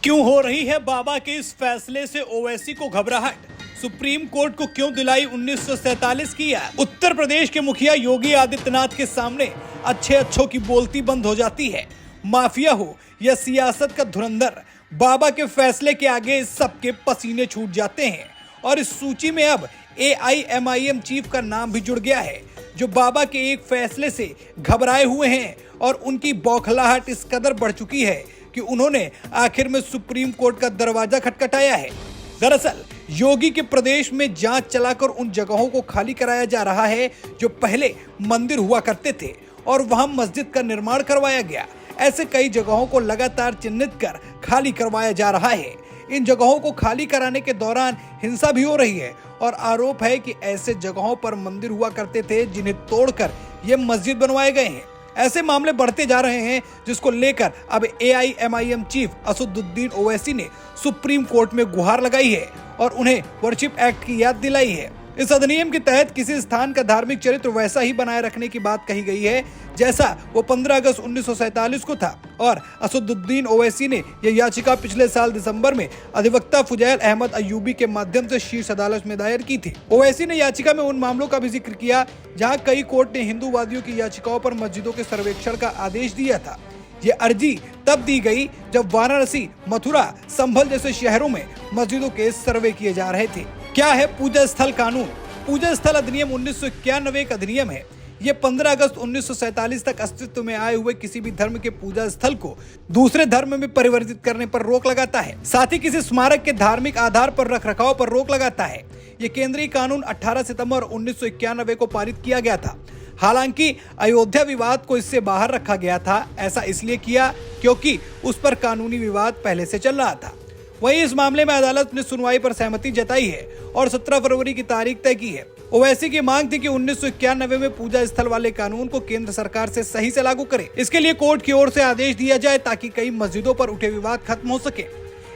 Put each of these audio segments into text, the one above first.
क्यों हो रही है बाबा के इस फैसले से ओवैसी को घबराहट? सुप्रीम कोर्ट को क्यों दिलाई 1947 की याद? उत्तर प्रदेश के मुखिया योगी आदित्यनाथ के सामने अच्छे अच्छों की बोलती बंद हो जाती है। माफिया हो या सियासत का धुरंधर, बाबा के फैसले के आगे सबके पसीने छूट जाते हैं। और इस सूची में अब AIMIM चीफ का नाम भी जुड़ गया है, जो बाबा के एक फैसले से घबराए हुए हैं। और उनकी बौखलाहट इस कदर बढ़ चुकी है कि उन्होंने आखिर में सुप्रीम कोर्ट का दरवाजा खटखटाया है। दरअसल योगी के प्रदेश में जांच चलाकर उन जगहों को खाली कराया जा रहा है जो पहले मंदिर हुआ करते थे और वहां मस्जिद का निर्माण करवाया गया। ऐसे कई जगहों को लगातार चिन्हित कर खाली करवाया जा रहा है। इन जगहों को खाली कराने के दौरान हिंसा भी हो रही है और आरोप है कि ऐसे जगहों पर मंदिर हुआ करते थे जिन्हें तोड़कर ये मस्जिद बनवाए गए हैं। ऐसे मामले बढ़ते जा रहे हैं, जिसको लेकर अब AIMIM चीफ असदुद्दीन ओवैसी ने सुप्रीम कोर्ट में गुहार लगाई है और उन्हें वर्शिप एक्ट की याद दिलाई है। इस अधिनियम के तहत किसी स्थान का धार्मिक चरित्र वैसा ही बनाए रखने की बात कही गई है जैसा वो 15 अगस्त 1947 को था। और असदुद्दीन ओवैसी ने यह याचिका पिछले साल दिसंबर में अधिवक्ता फुजैल अहमद अयूबी के माध्यम से शीर्ष अदालत में दायर की थी। ओवैसी ने याचिका में उन मामलों का भी जिक्र किया जहां कई कोर्ट ने हिंदूवादियों की याचिकाओं पर मस्जिदों के सर्वेक्षण का आदेश दिया था। ये अर्जी तब दी गई जब वाराणसी, मथुरा, संभल जैसे शहरों में मस्जिदों के सर्वे किए जा रहे थे। क्या है पूजा स्थल कानून? पूजा स्थल अधिनियम 1991 एक अधिनियम है। ये 15 अगस्त 1947 तक अस्तित्व में आए हुए किसी भी धर्म के पूजा स्थल को दूसरे धर्म में परिवर्तित करने पर रोक लगाता है। साथ ही किसी स्मारक के धार्मिक आधार पर रखरखाव पर रोक लगाता है। ये केंद्रीय कानून 18 सितंबर 1991 को पारित किया गया था। हालांकि अयोध्या विवाद को इससे बाहर रखा गया था। ऐसा इसलिए किया क्योंकि उस पर कानूनी विवाद पहले से चल रहा था। वहीं इस मामले में अदालत ने सुनवाई पर सहमति जताई है और 17 फरवरी की तारीख तय की है। ओवैसी की मांग थी कि 1991 में पूजा स्थल वाले कानून को केंद्र सरकार से सही से लागू करे। इसके लिए कोर्ट की ओर से आदेश दिया जाए ताकि कई मस्जिदों पर उठे विवाद खत्म हो सके।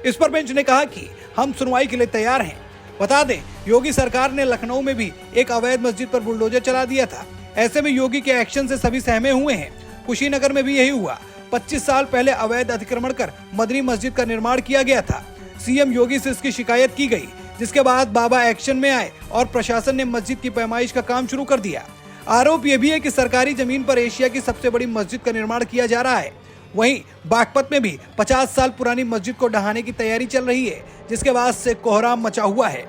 इस पर बेंच ने कहा कि हम सुनवाई के लिए तैयार हैं। बता दें, योगी सरकार ने लखनऊ में भी एक अवैध मस्जिद पर बुलडोजर चला दिया था। ऐसे में योगी के एक्शन से सभी सहमे हुए हैं। कुशीनगर में भी यही हुआ। 25 साल पहले अवैध अतिक्रमण कर मदनी मस्जिद का निर्माण किया गया था। सीएम योगी से इसकी शिकायत की गई, जिसके बाद बाबा एक्शन में आए और प्रशासन ने मस्जिद की पैमाइश का काम शुरू कर दिया। आरोप यह भी है कि सरकारी जमीन पर एशिया की सबसे बड़ी मस्जिद का निर्माण किया जा रहा है। वहीं बागपत में भी 50 साल पुरानी मस्जिद को ढहाने की तैयारी चल रही है, जिसके बाद से कोहराम मचा हुआ है।